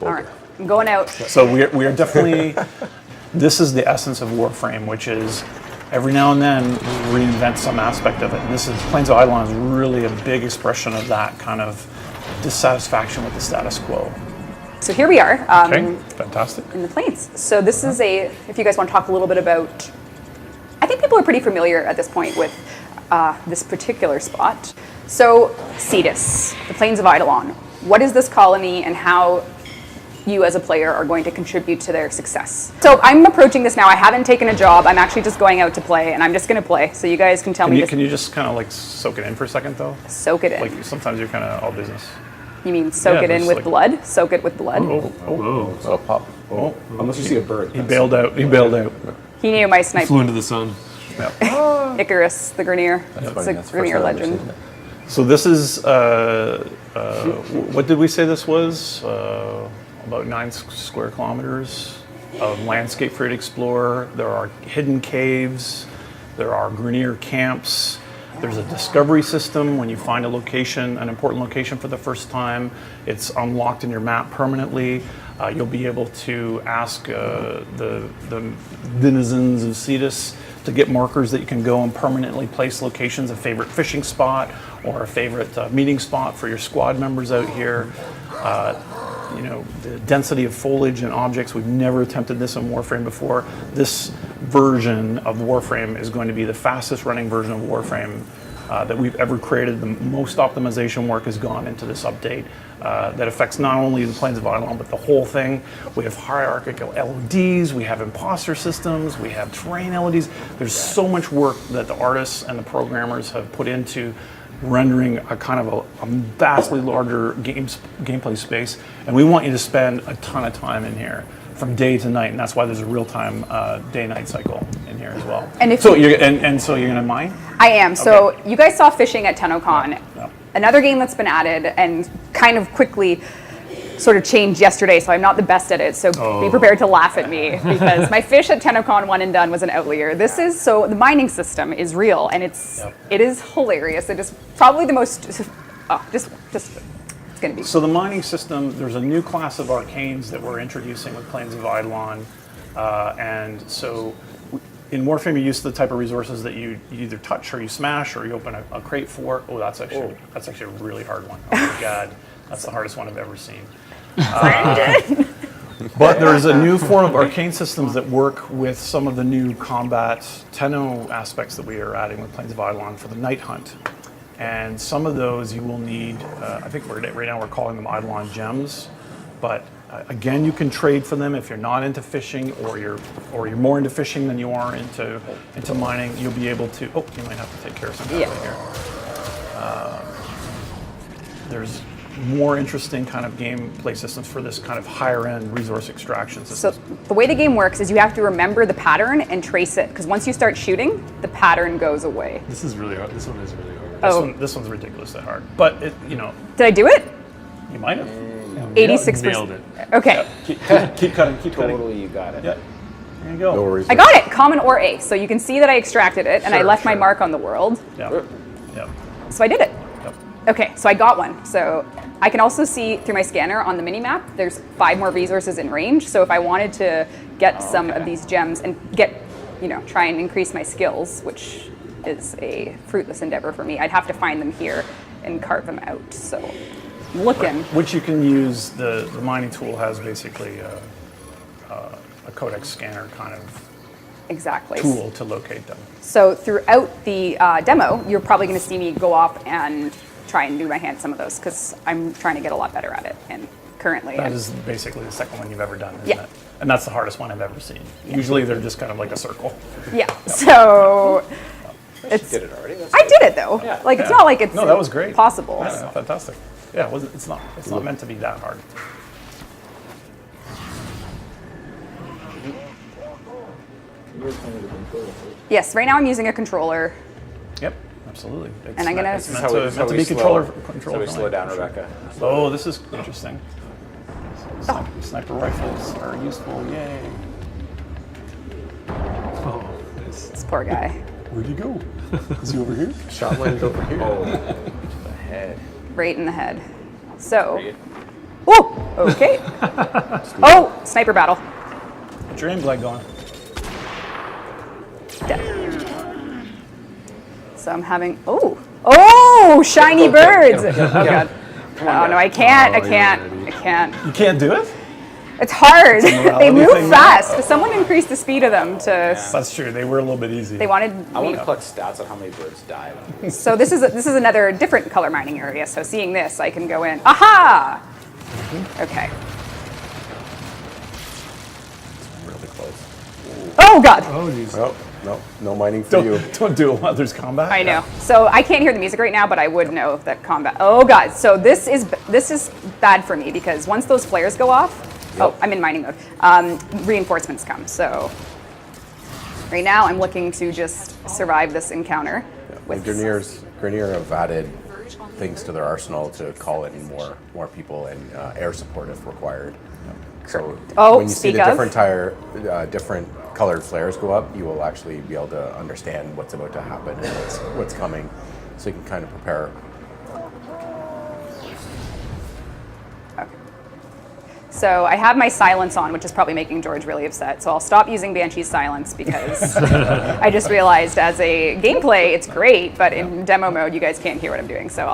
All right, I'm going out. So we are definitely, this is the essence of Warframe, which is every now and then reinvent some aspect of it. And this is, Plains of Eidolon is really a big expression of that kind of dissatisfaction with the status quo. So here we are. Okay, fantastic. In the Plains. So this is if you guys want to talk a little bit about, I think people are pretty familiar at this point with this particular spot. So Cetus, the Plains of Eidolon. What is this colony and how you as a player are going to contribute to their success? So I'm approaching this now. I haven't taken a job. I'm actually just going out to play, and I'm just going to play. So you guys can tell me. Can you just kind of like soak it in for a second, though? Soak it in. Like sometimes you're kind of all business. You mean soak it in with blood? Soak it with blood? Oh, pop. Oh, unless you see a bird. He bailed out. He bailed out. He knew my snipe. Flew into the sun. Yeah. Icarus, the Grineer. It's a Grineer legend. So this is, what did we say this was? About 9 square kilometers of landscape for you to explore. There are hidden caves. There are Grineer camps. There's a discovery system. When you find a location, an important location for the first time, it's unlocked in your map permanently. You'll be able to ask the denizens of Cetus to get markers that you can go and permanently place locations, a favorite fishing spot or a favorite meeting spot for your squad members out here. You know, the density of foliage and objects, we've never attempted this in Warframe before. This version of Warframe is going to be the fastest running version of Warframe that we've ever created. The most optimization work has gone into this update that affects not only the Plains of Eidolon, but the whole thing. We have hierarchical LODs, we have imposter systems, we have terrain LODs. There's so much work that the artists and the programmers have put into rendering a kind of a vastly larger gameplay space. And we want you to spend a ton of time in here from day to night, and that's why there's a real-time day-night cycle in here as well. And so you're gonna mine? I am. So you guys saw fishing at TennoCon. Yeah. Another game that's been added and kind of quickly sort of changed yesterday, so I'm not the best at it, so be prepared to laugh at me because my fish at TennoCon one and done was an outlier. This is, so the mining system is real and it is hilarious. It is probably the most, it's gonna be. So the mining system, there's a new class of arcanes that we're introducing with Plains of Eidolon, and so in Warframe you're used to the type of resources that you either touch or you smash or you open a crate for. Oh, that's actually a really hard one. Oh my God, that's the hardest one I've ever seen. But there's a new form of arcane systems that work with some of the new combat Tenno aspects that we are adding with Plains of Eidolon for the night hunt. And some of those you will need, I think right now we're calling them Eidolon gems, but again, you can trade for them if you're not into fishing or you're more into fishing than you are into mining. You'll be able to, you might have to take care of something here. There's more interesting kind of gameplay systems for this kind of higher end resource extraction system. So the way the game works is you have to remember the pattern and trace it, because once you start shooting, the pattern goes away. This is really hard. This one is really hard. This one's ridiculously hard, but Did I do it? You might have. 86%. Nailed it. Okay. Yeah. Keep cutting. Totally, you got it. Yeah. There you go. No worries. I got it, common or A. So you can see that I extracted it and I left my mark on the world. Yeah. Yeah. So I did it. Yep. Okay, so I got one. So I can also see through my scanner on the mini map, there's 5 more resources in range. So if I wanted to get some of these gems and try and increase my skills, which is a fruitless endeavor for me, I'd have to find them here and carve them out. So I'm looking. Which you can use, the mining tool has basically a codex scanner kind of tool to locate them. So throughout the demo, you're probably going to see me go off and try and do my hand some of those because I'm trying to get a lot better at it. And currently, that is basically the second one you've ever done, isn't it? And that's the hardest one I've ever seen. Yeah. Usually they're just kind of like a circle. Yeah. So you did it already. I did it though. Yeah. Like it's not like it's that was great. Possible. Yeah, fantastic. Yeah, it's not meant to be that hard. Yes, right now I'm using a controller. Yep, absolutely. And I'm gonna. It's meant to be controller. So we slow down, Rebecca. Oh, this is interesting. Sniper rifles are useful. Yay! Oh, this poor guy. Where'd he go? Is he over here? Shot landed over here. Oh, the head. Right in the head. So. Whoa! Okay. Oh, sniper battle. Get your aim glide going. Dead. So I'm having, oh, shiny birds. Oh, God. Oh, no, I can't. You can't do it? It's hard. They move thing, fast. Someone increased the speed of them to. That's true. They were a little bit easy. They wanted. I want to collect stats on how many birds died. So this is another different color mining area. So seeing this, I can go in. Aha! Okay. Really close. Oh God! Oh, geez. Oh, no mining for you. Don't do it while there's combat. I know. So I can't hear the music right now, but I would know that combat. Oh God! So this is bad for me because once those flares go off. Oh, I'm in mining mode. Reinforcements come. So right now I'm looking to just survive this encounter. With Grenier have added things to their arsenal to call in more people and air support if required. So when you see the different colored flares go up, you will actually be able to understand what's about to happen and what's coming, so you can kind of prepare. So I have my silence on, which is probably making George really upset. So I'll stop using Banshee's silence because I just realized as a gameplay, it's great, but in demo mode, you guys can't hear what I'm doing. So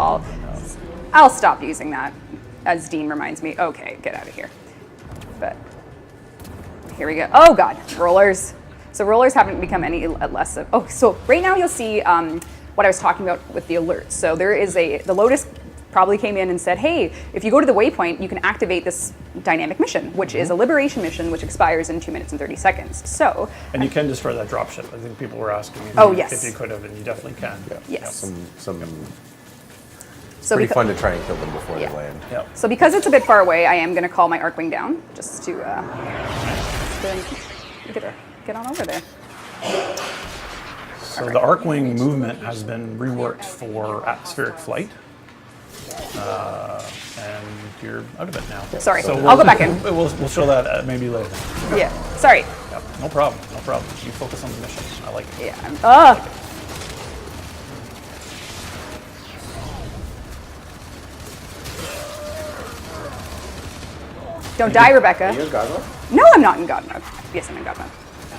I'll stop using that, as Dean reminds me. Okay, get out of here. But here we go. Oh God, rollers. So rollers haven't become any less of. Oh, so right now you'll see what I was talking about with the alerts. So there is the Lotus probably came in and said, hey, if you go to the waypoint, you can activate this dynamic mission, which is a liberation mission, which expires in 2 minutes and 30 seconds. So. And you can destroy that dropship. I think people were asking me if you could have, and you definitely can. Yeah. Yes. Some So pretty fun to try and kill them before they land. Yep. So because it's a bit far away, I am going to call my Arcwing down, just to get on over there. So the Arcwing movement has been reworked for atmospheric flight. And you're out of it now. Sorry, So I'll go back in. We'll show that maybe later. Yeah, sorry. Yep. No problem. You focus on the mission. I like it. Yeah, Don't die, Rebecca. Are you in God mode? No, I'm not in God mode. Yes, I'm in God mode.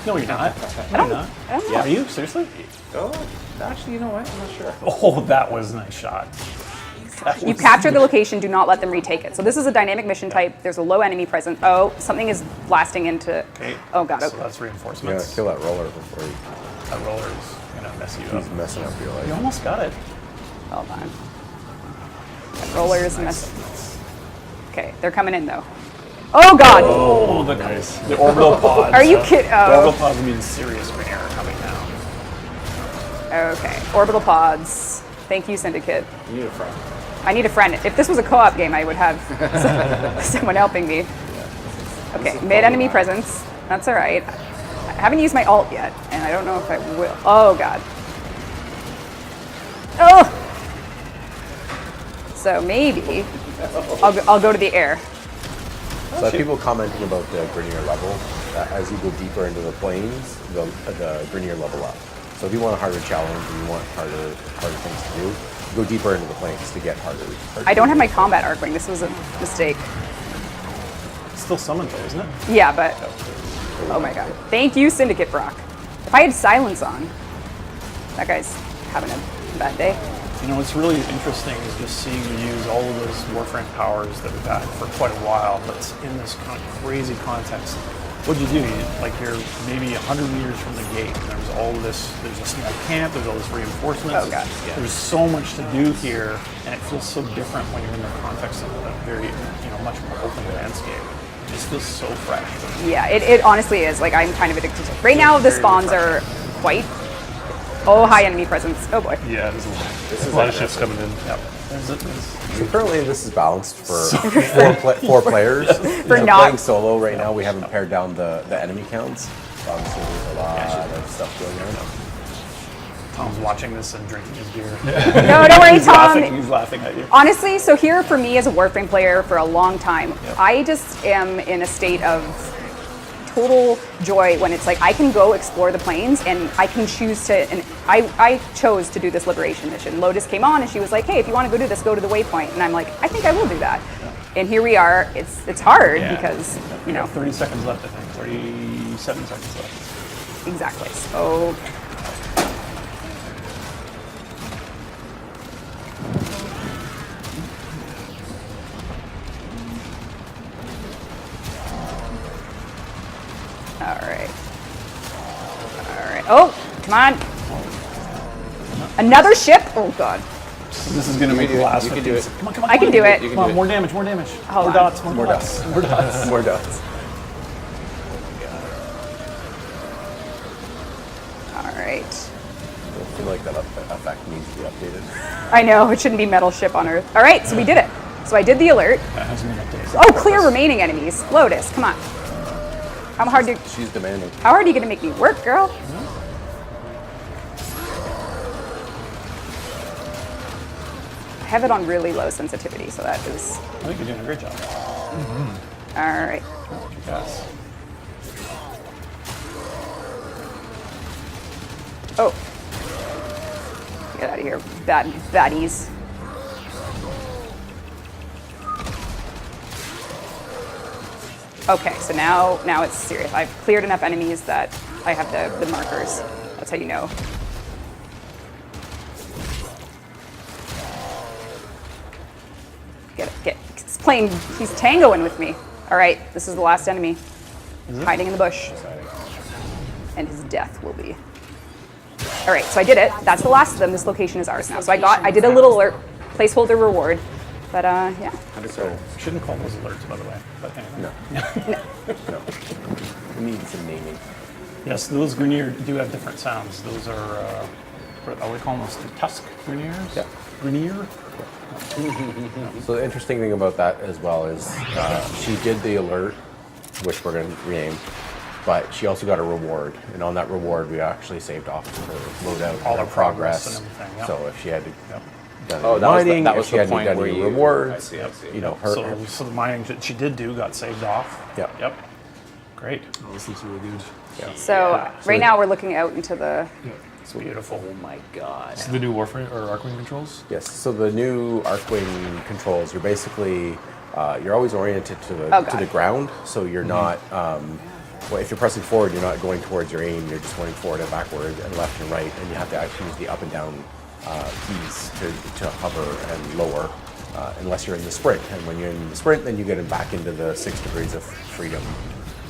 No, you're not. I don't know. Are you? Seriously? Oh, actually, you know what? I'm not sure. Oh, that was a nice shot. You capture the location, do not let them retake it. So this is a dynamic mission type. There's a low enemy present. Oh, something is blasting into. Okay. Oh God. So Okay. that's Yeah, reinforcements. kill that roller before That roller's gonna mess you up. he's messing up your You life. almost got it. Hold on. That roller is mess. Okay, they're coming in though. Oh God. Oh, the orbital pods. Are you kidding? The Oh. orbital pods will be in serious error coming now. Okay. Orbital pods. Thank you, Syndicate. You need a friend. I need a friend. If this was a co-op game, I would have someone helping me. Okay, mid-enemy presence. That's all right. I haven't used my ult yet, and I don't know if I will. Oh, God. Oh! So maybe I'll go to the air. So I have people commenting about the Grenier level. As you go deeper into the planes, the Grenier level up. So if you want a harder challenge and you want harder things to do, go deeper into the planes to get harder. I don't have my combat Arcwing. This was a mistake. It's still summoned though, isn't it? Yeah, but oh my God! Thank you, Syndicate Brock. If I had silence on, that guy's having a bad day. You know, what's really interesting is just seeing you use all of those Warframe powers that we've had for quite a while, but in this kind of crazy context. What'd you do? You're maybe 100 meters from the gate, and there's all this, there's a small camp, there's all this reinforcements. Oh, God. Yeah. There's so much to do here, and it feels so different when you're in the context of a very, much more open landscape. It just feels so fresh. Yeah, it honestly is. Like, I'm kind of addicted to it. Right now, the spawns are quite. Oh, high enemy presence. Oh boy. Yeah, there's a lot of ships coming in. Yep. So currently this is balanced for four players. For We're not- playing solo right now. We haven't pared down the enemy counts. Obviously, there's a lot of stuff going on. Tom's watching this and drinking his beer. No, don't worry, He's Tom. laughing at you. Honestly, so here for me as a Warframe player for a long time, I just am in a state of total joy when it's like I can go explore the planes and I can choose to, and I chose to do this liberation mission. Lotus came on and she was like, hey, if you want to go do this, go to the waypoint. And I'm like, I think I will do that. And here we are. It's hard Yeah. because, We got 30 seconds left, I think. 37 seconds left. exactly. So all right. Oh, come on. Another ship? Oh, God. This is going to make the last You can 15 do it. seconds. Come on, come on. I can do it. You can Come on, do it. more damage, more damage. Hold More on. dots, more More dots. dots. More dots. More dots. All right. I feel like that effect needs to be updated. I know, it shouldn't be metal ship on Earth. All right, so we did it. So I did the alert. That hasn't been updated. Oh, clear remaining enemies. Lotus, come on. How hard She's demanding. are you gonna make me work, girl? I have it on really low sensitivity, so that is I think you're doing a great job. all right. Yes. Oh, get out of here, baddies. Okay, so now it's serious. I've cleared enough enemies that I have the markers. That's how you know. He's playing, he's tangoing with me. All right, this is the last enemy. Hiding in the bush. And his death will be. All right, so I did it. That's the last of them. This location is ours now. So I did a little alert, placeholder reward. But yeah. So, Shouldn't call those alerts, by the way. But anyway. no. We need some naming. Yes, those Grenier do have different sounds. Those are, what are we calling those? Tusk Greniers? Yeah. Grenier? So the interesting thing about that as well is she did the alert, which we're going to rename, but she also got a reward. And on that reward, we actually saved off her loadout, All her our progress and everything, yeah. So if she had to done Oh, any that was the- mining, that if was she the hadn't point done where any you- rewards, I see. you know, So the mining that she did do got saved off. Yep. Yep. Great. Oh, this looks really good. So right now we're looking out into the. It's beautiful. Oh my god. This is the new Warframe or Arcwing controls. Yes. So the new Arcwing controls, you're basically you're always oriented to Oh, the God. ground, so you're not. Well, if you're pressing forward, you're not going towards your aim. You're just going forward and backward and left and right, and you have to actually use the up and down keys to hover and lower, unless you're in the sprint. And when you're in the sprint, then you get back into the 6 degrees of freedom,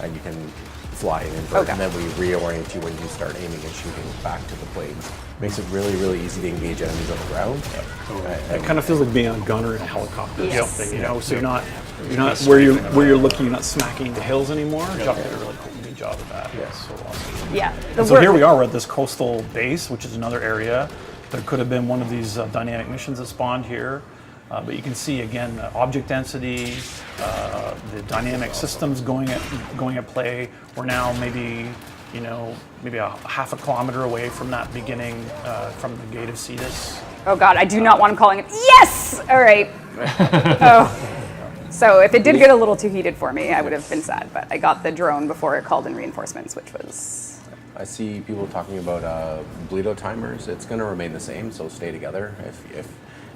and you can fly and invert. Okay. And then we reorient you when you start aiming and shooting back to the planes. Makes it really, really easy to engage enemies on the ground. It kind of feels like being a gunner in a helicopter or Yes. something, you know. So you're not where you're looking, you're not smacking into hills anymore. Jock did a really good job of that. Yeah. So awesome. Yeah. And so here we are. We're at this coastal base, which is another area. There could have been one of these dynamic missions that spawned here. But you can see again object density, the dynamic systems going at play. We're now maybe a half a kilometer away from that beginning from the gate of Cetus. Oh God, I do not want him calling it. Yes. All right. Oh. So if it did get a little too heated for me, I would have been sad. But I got the drone before it called in reinforcements, which was. I see people talking about bleedo timers. It's going to remain the same, so stay together. If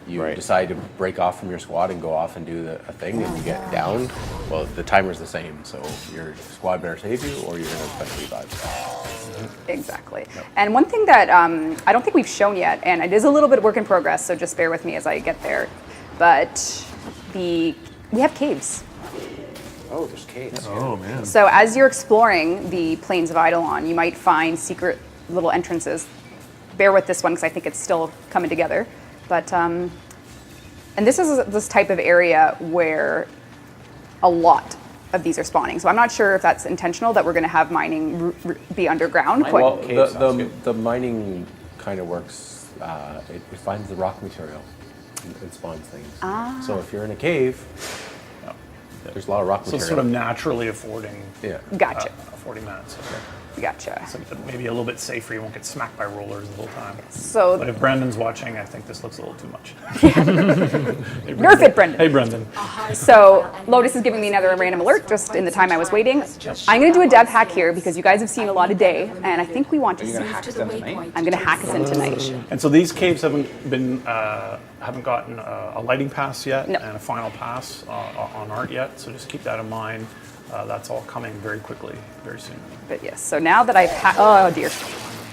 you Right. decide to break off from your squad and go off and do a thing and you get down, well, the timer's the same. So your squad better save you or you're going to eventually die. Exactly. And one thing that I don't think we've shown yet, and it is a little bit work in progress, so just bear with me as I get there. But we have caves. Oh, there's caves. Oh man. So as you're exploring the plains of Eidolon, you might find secret little entrances. Bear with this one because I think it's still coming together. But and this is this type of area where a lot of these are spawning. So I'm not sure if that's intentional that we're going to have mining be underground. Mine- Quite- well, Cave sounds good. The mining kind of works. It finds the rock material and spawns things. So if you're in a cave, there's a lot of rock So it's material. sort of naturally affording Yeah. Gotcha. affording that. So. Gotcha. So maybe a little bit safer. You won't get smacked by rollers the whole time. So But if Brendan's watching, I think this looks a little too much. nerf it, Brendan. Hey, Brendan. So Lotus is giving me another random alert just in the time I was waiting. I'm going to do a dev hack here because you guys have seen a lot of day, and I think we want to see. I'm going to hack us in tonight. And so these caves haven't gotten a lighting pass yet No. and a final pass on art yet. So just keep that in mind. That's all coming very quickly, very soon. But yes, so now that I've oh dear.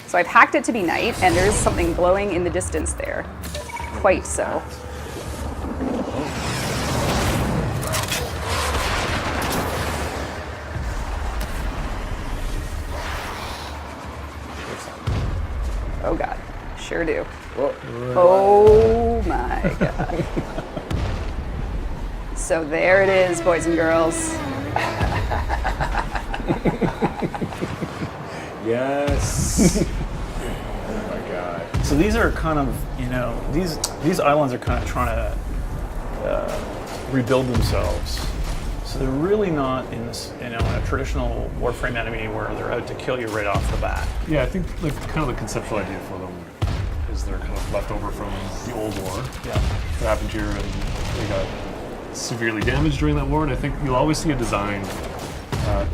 So I've hacked it to be night, and there is something glowing in the distance there. Quite so. Oh god, sure do. Oh my god. So there it is, boys and girls. Yes. Oh my god. So these are kind of, these islands are kind of trying to rebuild themselves. So they're really not in this, in a traditional Warframe enemy where they're out to kill you right off the bat. Yeah, I think like kind of the conceptual idea for them is they're kind of left over from the old war Yeah. that happened here, and they got severely damaged during that war. And I think you'll always see a design.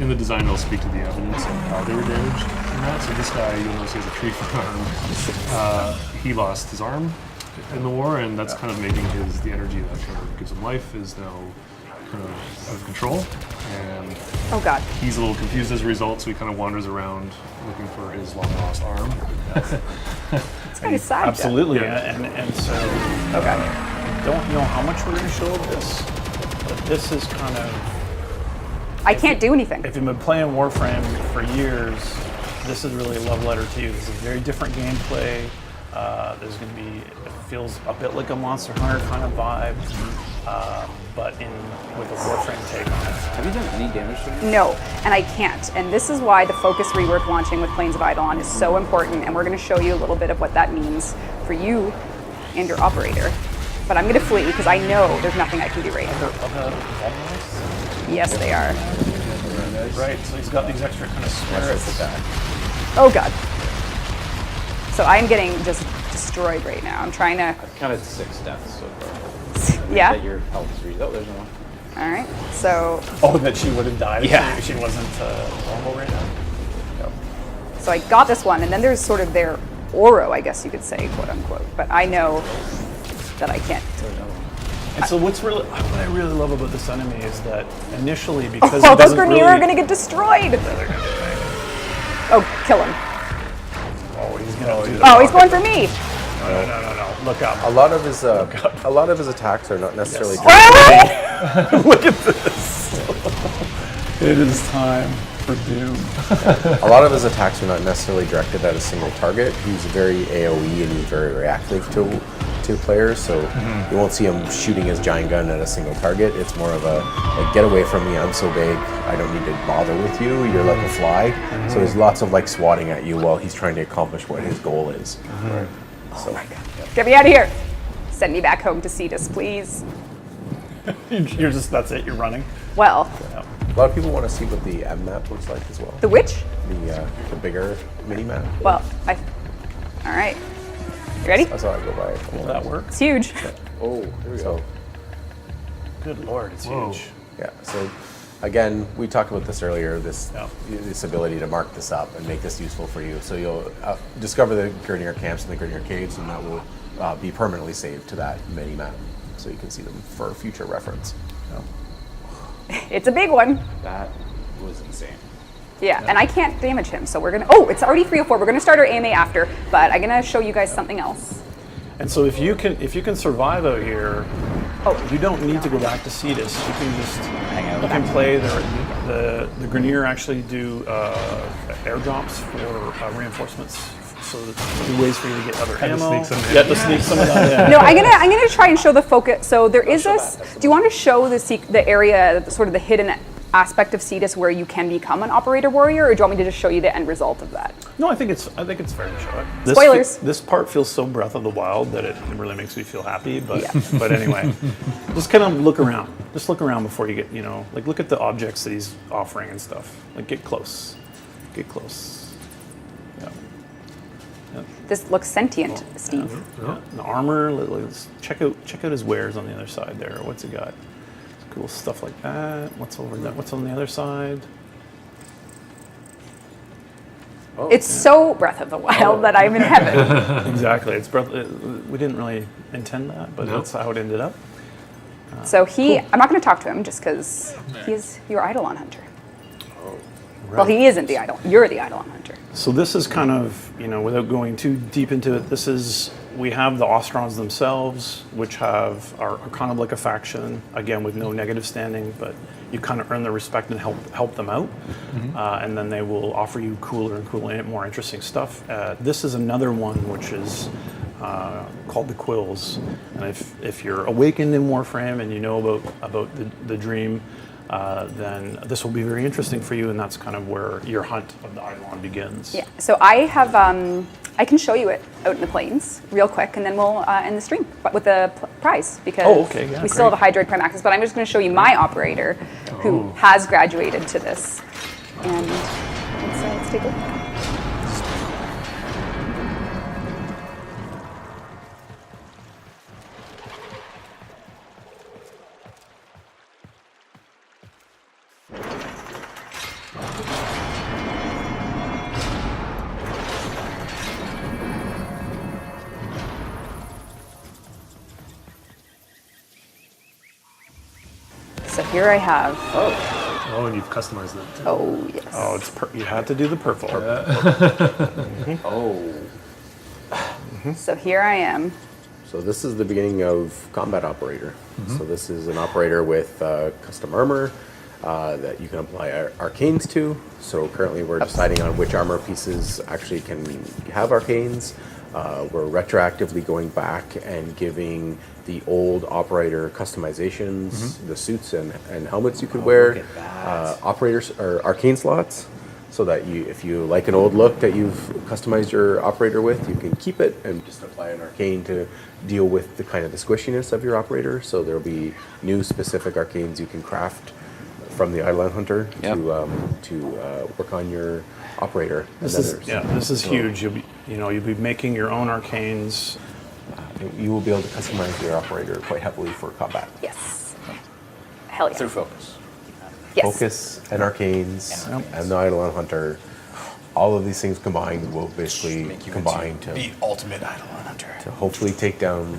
In the design, they'll speak to the evidence of how they were damaged in that. So this guy, you'll notice he has a tree for an arm. He lost his arm in the war, and that's kind of making the energy that kind of gives him life is now kind of out of control. And Oh god. he's a little confused as a result, so he kind of wanders around looking for his long lost arm. It's kind of sad. Absolutely. Yeah. And so Okay. don't know how much we're going to show of this, but this is kind of, I can't do anything. if you've been playing Warframe for years, this is really a love letter to you. This is very different gameplay. There's going to be, it feels a bit like a Monster Hunter kind of vibe, but with a Warframe take on it. Have you done any damage to me? No, and I can't. And this is why the focus rework launching with Plains of Eidolon is so important, and we're going to show you a little bit of what that means for you and your operator. But I'm going to flee because I know there's nothing I can do right now. Yes, they are. Right, so he's got these extra kind of spirits. Oh god. So I'm getting just destroyed right now. I'm trying to. I've counted 6 deaths so far. Yeah. That your health is read. Oh, there's no one. All right. So Oh, that she would have died Yeah. if she wasn't normal right now? Yep. so I got this one, and then there's sort of their Oro, I guess you could say, quote unquote. But I know that I can't. And so what I really love about this enemy is that initially, because Oh, it those doesn't Grenier really, are going to get destroyed. Oh, kill him. Oh, he's going to do Oh, he's going for me. No. Look up. A lot of his attacks are not necessarily. Look at this. It is time for doom. A lot of his attacks are not necessarily directed at a single target. He's very AOE and he's very reactive to players, so you won't see him shooting his giant gun at a single target. It's more of a, like, get away from me, I'm so big, I don't need to bother with you, you're like a fly. So there's lots of like swatting at you while he's trying to accomplish what his goal is. Oh my god. Get me out of here. Send me back home to Cetus, please. You're just, that's it, you're running. Well, A lot of people want to see what the M map looks like as well. the witch? The bigger mini map. Well, all right. You ready? That's how I go by. Will that work? It's huge. Oh, here we So go. Good lord, it's Whoa. huge. yeah, so again, we talked about this earlier. This Yeah. ability to mark this up and make this useful for you. So you'll discover the Grenier camps and the Grenier caves, and that will be permanently saved to that mini map, so you can see them for future reference. It's a big one. That was insane. Yeah, and I can't damage him, so we're gonna. Oh, it's already 3:04. We're gonna start our AMA after, but I'm gonna show you guys something else. And so if you can survive out here, you don't need to go back to Cetus. You can just Hang out. You can play the Grenier actually do airdrops for reinforcements. So there's ways for you to get other Kinda ammo. sneak some in. Yeah, to sneak some of that in. No, I'm gonna try and show the focus. So there is this. Do you want to show the area, sort of the hidden aspect of Cetus where you can become an operator warrior, or do you want me to just show you the end result of that? No, I think it's fair to show it. Spoilers. This part feels so Breath of the Wild that it really makes me feel happy. But Yeah. but anyway, just kind of look around. Just look around before you get, like look at the objects that he's offering and stuff. Like get close. Get close. This looks sentient, Steve. Yeah. The armor. Let's check out his wares on the other side there. What's he got? Cool stuff like that. What's over there? What's on the other side? Oh, It's so Breath of the Wild that I'm in heaven. Exactly. It's we didn't really intend that, but that's how it ended up. So I'm not going to talk to him just because he's your Eidolon hunter. Right. Well, he isn't the Eidolon. You're the Eidolon hunter. So this is kind of, without going too deep into it, we have the Ostrons themselves, which are kind of like a faction, again, with no negative standing, but you kind of earn their respect and help them out. And then they will offer you cooler and cooler, more interesting stuff. This is another one which is called the Quills. And if you're awakened in Warframe and you know about the dream, then this will be very interesting for you, and that's kind of where your hunt of the Eidolon begins. Yeah. So I have, I can show you it out in the plains real quick, and then we'll end the stream with the prize because we still have a Hydroid Prime access. But I'm just going to show you my operator, who has graduated to this, and let's take a look. So here I have. Oh, and you've customized that too. Oh yes. Oh, you had to do the purple. So here I am. So this is the beginning of Combat Operator. So this is an operator with custom armor that you can apply arcanes to. So currently we're deciding on which armor pieces actually can have arcanes. We're retroactively going back and giving the old operator customizations, the suits and helmets you could wear, operators or arcane slots, so that if you like an old look that you've customized your operator with, you can keep it and just apply an arcane to deal with the kind of the squishiness of your operator. So there'll be new specific arcanes you can craft from the Eidolon Hunter to work on your operator. This is huge. You'll be making your own arcanes. You will be able to customize your operator quite heavily for combat. Yes. Hell yeah. Through focus. Yes. Focus and arcanes and the Eidolon Hunter. All of these things combined will basically Make you combine into to the ultimate Eidolon hunter. hopefully take down.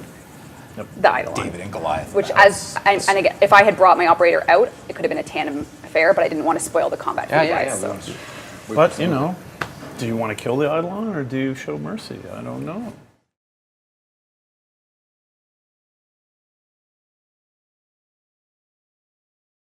The Eidolon. David and Goliath. Which, and again, if I had brought my operator out, it could have been a tandem affair, but I didn't want to spoil the combat for you guys. So. But do you want to kill the Eidolon or do you show mercy? I don't know.